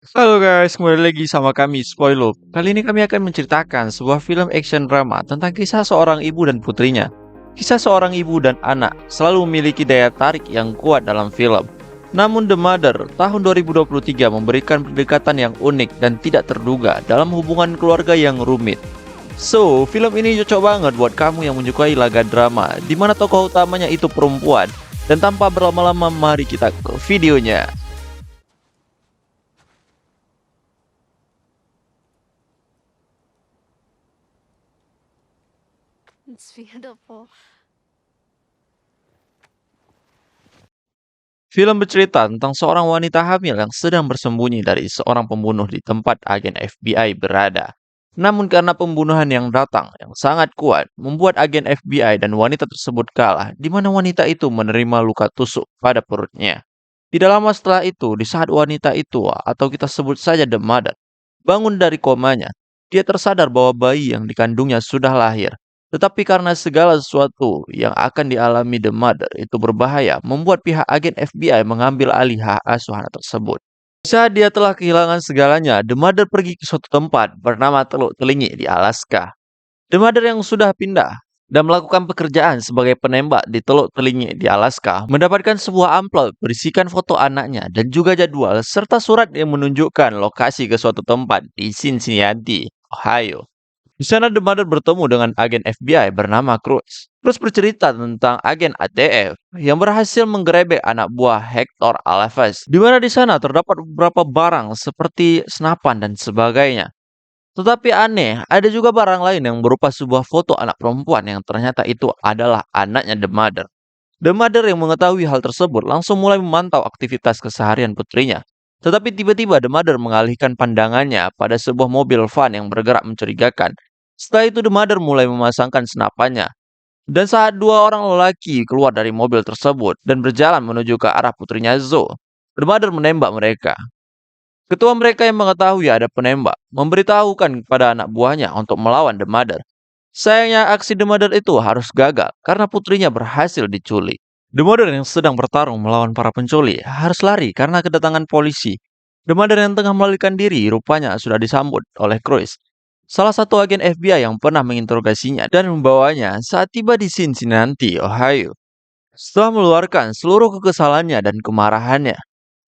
Halo guys, kembali lagi sama kami Spoiler. Kali ini kami akan menceritakan sebuah film action drama tentang kisah seorang ibu dan putrinya. Kisah seorang ibu dan anak selalu memiliki daya tarik yang kuat dalam film. Namun The Mother tahun 2023 memberikan pendekatan yang unik dan tidak terduga dalam hubungan keluarga yang rumit. So, film ini cocok banget buat kamu yang menyukai laga drama, di mana tokoh utamanya itu perempuan. Dan tanpa berlama-lama, mari kita ke videonya. It's beautiful. Film bercerita tentang seorang wanita hamil yang sedang bersembunyi dari seorang pembunuh di tempat agen FBI berada. Namun karena pembunuhan yang datang yang sangat kuat, membuat agen FBI dan wanita tersebut kalah, di mana wanita itu menerima luka tusuk pada perutnya. Tidak lama setelah itu, di saat wanita itu, atau kita sebut saja The Mother, bangun dari komanya, dia tersadar bahwa bayi yang dikandungnya sudah lahir. Tetapi karena segala sesuatu yang akan dialami The Mother itu berbahaya, membuat pihak agen FBI mengambil alih hak asuh anak tersebut. Saat dia telah kehilangan segalanya, The Mother pergi ke suatu tempat bernama Teluk Telingi di Alaska. The Mother yang sudah pindah dan melakukan pekerjaan sebagai penembak di Teluk Telingi di Alaska mendapatkan sebuah amplop berisikan foto anaknya dan juga jadwal serta surat yang menunjukkan lokasi ke suatu tempat di Cincinnati, Ohio. Di sana The Mother bertemu dengan agen FBI bernama Cruz. Cruz bercerita tentang agen ATF yang berhasil menggerebek anak buah Hector Alvarez, di mana di sana terdapat beberapa barang seperti senapan dan sebagainya. Tetapi aneh, ada juga barang lain yang berupa sebuah foto anak perempuan yang ternyata itu adalah anaknya The Mother. The Mother yang mengetahui hal tersebut langsung mulai memantau aktivitas keseharian putrinya. Tetapi tiba-tiba The Mother mengalihkan pandangannya pada sebuah mobil van yang bergerak mencurigakan. Setelah itu The Mother mulai memasangkan senapannya. Dan saat dua orang lelaki keluar dari mobil tersebut dan berjalan menuju ke arah putrinya Zoe, The Mother menembak mereka. Ketua mereka yang mengetahui ada penembak memberitahukan kepada anak buahnya untuk melawan The Mother. Sayangnya aksi The Mother itu harus gagal karena putrinya berhasil diculik. The Mother yang sedang bertarung melawan para penculik harus lari karena kedatangan polisi. The Mother yang tengah melarikan diri rupanya sudah disambut oleh Cruz, salah satu agen FBI yang pernah menginterogasinya dan membawanya saat tiba di Cincinnati, Ohio. Setelah meluarkan seluruh kekesalannya dan kemarahannya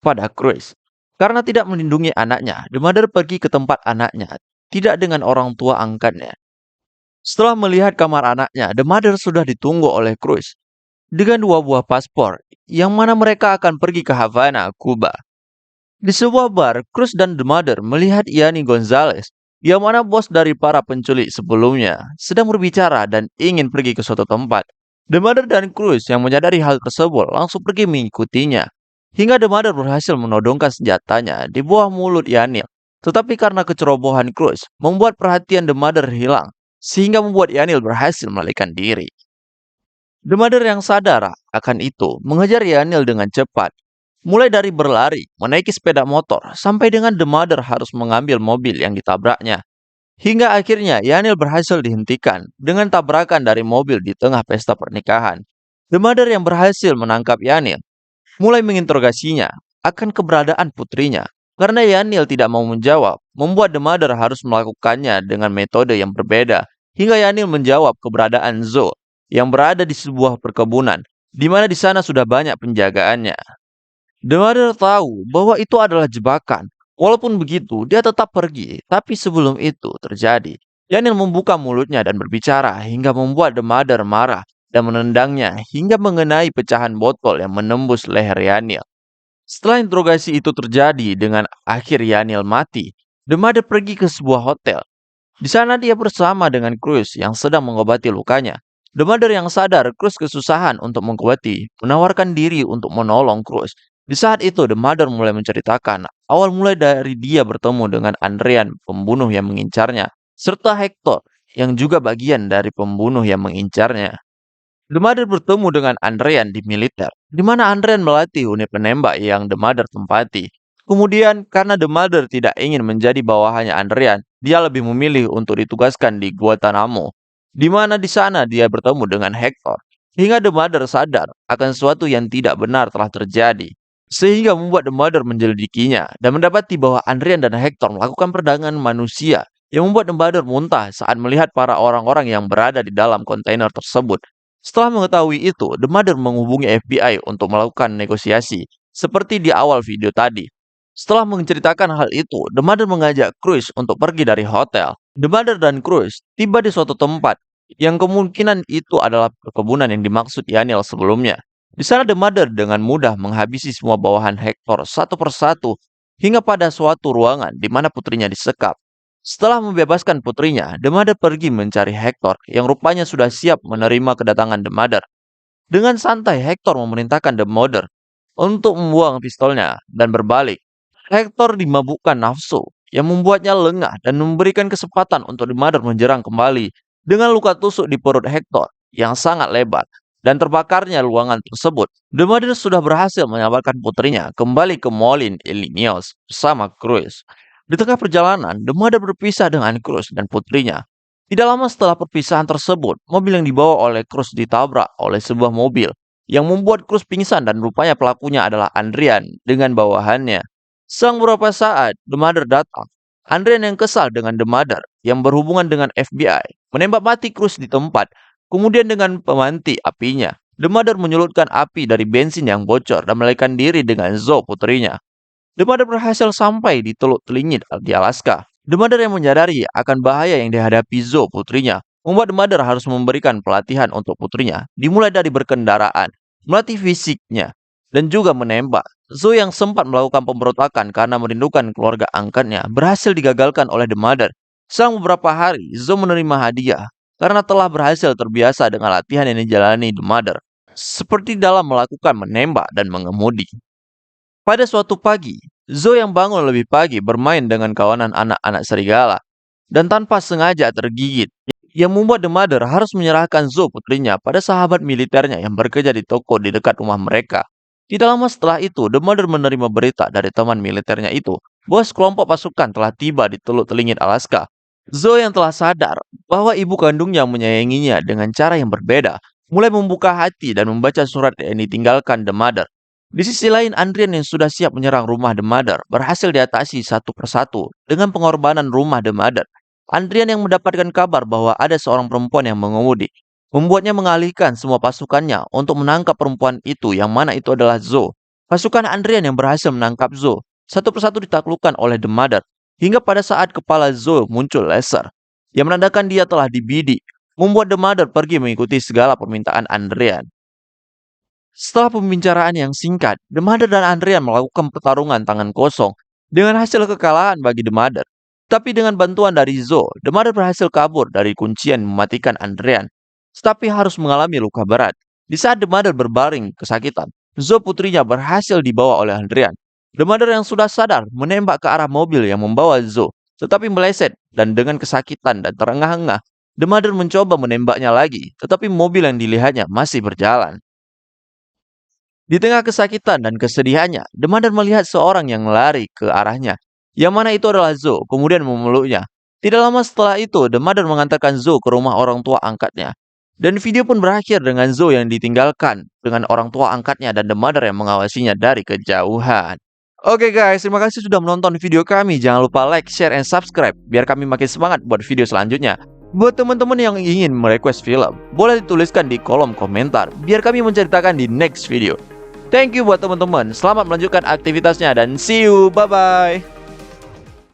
pada Cruz karena tidak melindungi anaknya, The Mother pergi ke tempat anaknya, tidak dengan orang tua angkatnya. Setelah melihat kamar anaknya, The Mother sudah ditunggu oleh Cruz dengan dua buah paspor, yang mana mereka akan pergi ke Havana, Kuba. Di sebuah bar, Cruz dan The Mother melihat Yanni Gonzalez, yang mana bos dari para penculik sebelumnya, sedang berbicara dan ingin pergi ke suatu tempat. The Mother dan Cruz yang menyadari hal tersebut langsung pergi mengikutinya. Hingga The Mother berhasil menodongkan senjatanya di bawah mulut Yanil. Tetapi karena kecerobohan Cruz, membuat perhatian The Mother hilang, sehingga membuat Yanil berhasil melarikan diri. The Mother yang sadar akan itu mengejar Yanil dengan cepat. Mulai dari berlari, menaiki sepeda motor, sampai dengan The Mother harus mengambil mobil yang ditabraknya. Hingga akhirnya Yanil berhasil dihentikan dengan tabrakan dari mobil di tengah pesta pernikahan. The Mother yang berhasil menangkap Yanil mulai menginterogasinya akan keberadaan putrinya. Karena Yanil tidak mau menjawab, membuat The Mother harus melakukannya dengan metode yang berbeda. Hingga Yanil menjawab keberadaan Zoe yang berada di sebuah perkebunan, di mana di sana sudah banyak penjagaannya. The Mother tahu bahwa itu adalah jebakan. Walaupun begitu, dia tetap pergi. Tapi sebelum itu terjadi, Yanil membuka mulutnya dan berbicara hingga membuat The Mother marah dan menendangnya hingga mengenai pecahan botol yang menembus leher Yanil. Setelah interogasi itu terjadi dengan akhir Yanil mati, The Mother pergi ke sebuah hotel. Di sana dia bersama dengan Cruz yang sedang mengobati lukanya. The Mother yang sadar Cruz kesusahan untuk mengobati, menawarkan diri untuk menolong Cruz. Di saat itu, The Mother mulai menceritakan awal mulai dari dia bertemu dengan Andrean, pembunuh yang mengincarnya, serta Hector, yang juga bagian dari pembunuh yang mengincarnya. The Mother bertemu dengan Andrean di militer, di mana Andrean melatih unit penembak yang The Mother tempati. Kemudian, karena The Mother tidak ingin menjadi bawahannya Andrean, dia lebih memilih untuk ditugaskan di Guantanamo, di mana di sana dia bertemu dengan Hector. Hingga The Mother sadar akan sesuatu yang tidak benar telah terjadi. sehingga membuat The Mother menyelidikinya dan mendapati bahwa Andrian dan Hector melakukan perdagangan manusia yang membuat The Mother muntah saat melihat para orang-orang yang berada di dalam kontainer tersebut. Setelah mengetahui itu, The Mother menghubungi FBI untuk melakukan negosiasi, seperti di awal video tadi. Setelah menceritakan hal itu, The Mother mengajak Cruz untuk pergi dari hotel. The Mother dan Cruz tiba di suatu tempat yang kemungkinan itu adalah perkebunan yang dimaksud Yaniel sebelumnya. Di sana The Mother dengan mudah menghabisi semua bawahan Hector satu persatu hingga pada suatu ruangan di mana putrinya disekap. Setelah membebaskan putrinya, The Mother pergi mencari Hector yang rupanya sudah siap menerima kedatangan The Mother. Dengan santai, Hector memerintahkan The Mother untuk membuang pistolnya dan berbalik. Hector dimabukkan nafsu yang membuatnya lengah dan memberikan kesempatan untuk The Mother menyerang kembali dengan luka tusuk di perut Hector yang sangat lebar dan terbakarnya ruangan tersebut. The Mother sudah berhasil menyelamatkan putrinya kembali ke Molin Illinois bersama Cruz. Di tengah perjalanan, The Mother berpisah dengan Cruz dan putrinya. Tidak lama setelah perpisahan tersebut, mobil yang dibawa oleh Cruz ditabrak oleh sebuah mobil yang membuat Cruz pingsan dan rupanya pelakunya adalah Andrian dengan bawahannya. Selang beberapa saat, The Mother datang. Andrian yang kesal dengan The Mother yang berhubungan dengan FBI menembak mati Cruz di tempat. Kemudian dengan pemanti apinya, The Mother menyulutkan api dari bensin yang bocor dan melarikan diri dengan Zoe putrinya. The Mother berhasil sampai di Teluk Telingit di Alaska. The Mother yang menyadari akan bahaya yang dihadapi Zoe putrinya membuat The Mother harus memberikan pelatihan untuk putrinya, dimulai dari berkendaraan, melatih fisiknya, dan juga menembak. Zoe yang sempat melakukan pemberontakan karena merindukan keluarga angkatnya berhasil digagalkan oleh The Mother. Selang beberapa hari, Zoe menerima hadiah karena telah berhasil terbiasa dengan latihan yang dijalani The Mother, seperti dalam melakukan menembak dan mengemudi. Pada suatu pagi, Zoe yang bangun lebih pagi bermain dengan kawanan anak-anak serigala dan tanpa sengaja tergigit, yang membuat The Mother harus menyerahkan Zoe putrinya pada sahabat militernya yang bekerja di toko di dekat rumah mereka. Tidak lama setelah itu, The Mother menerima berita dari teman militernya itu bahwa sekelompok pasukan telah tiba di Teluk Telingit Alaska. Zoe yang telah sadar bahwa ibu kandungnya menyayanginya dengan cara yang berbeda, mulai membuka hati dan membaca surat yang ditinggalkan The Mother. Di sisi lain, Andrian yang sudah siap menyerang rumah The Mother berhasil diatasi satu persatu dengan pengorbanan rumah The Mother. Andrian yang mendapatkan kabar bahwa ada seorang perempuan yang mengemudi, membuatnya mengalihkan semua pasukannya untuk menangkap perempuan itu yang mana itu adalah Zoe. Pasukan Andrian yang berhasil menangkap Zoe satu persatu ditaklukkan oleh The Mother hingga pada saat kepala Zoe muncul laser yang menandakan dia telah dibidik, membuat The Mother pergi mengikuti segala permintaan Andrian. Setelah pembicaraan yang singkat, The Mother dan Andrian melakukan pertarungan tangan kosong dengan hasil kekalahan bagi The Mother. Tapi dengan bantuan dari Zoe, The Mother berhasil kabur dari kuncian mematikan Andrian, tetapi harus mengalami luka berat. Di saat The Mother berbaring kesakitan, Zoe putrinya berhasil dibawa oleh Andrian. The Mother yang sudah sadar menembak ke arah mobil yang membawa Zoe, tetapi meleset dan dengan kesakitan dan terengah-engah, The Mother mencoba menembaknya lagi, tetapi mobil yang dilihatnya masih berjalan. Di tengah kesakitan dan kesedihannya, The Mother melihat seorang yang lari ke arahnya, yang mana itu adalah Zoe, kemudian memeluknya. Tidak lama setelah itu, The Mother mengantarkan Zoe ke rumah orang tua angkatnya. Dan video pun berakhir dengan Zoe yang ditinggalkan dengan orang tua angkatnya dan The Mother yang mengawasinya dari kejauhan. Oke guys, terima kasih sudah menonton video kami. Jangan lupa like, share, and subscribe biar kami makin semangat buat video selanjutnya. Buat teman-teman yang ingin merequest film, boleh dituliskan di kolom komentar biar kami menceritakan di next video. Thank you buat teman-teman. Selamat melanjutkan aktivitasnya dan see you. Bye-bye.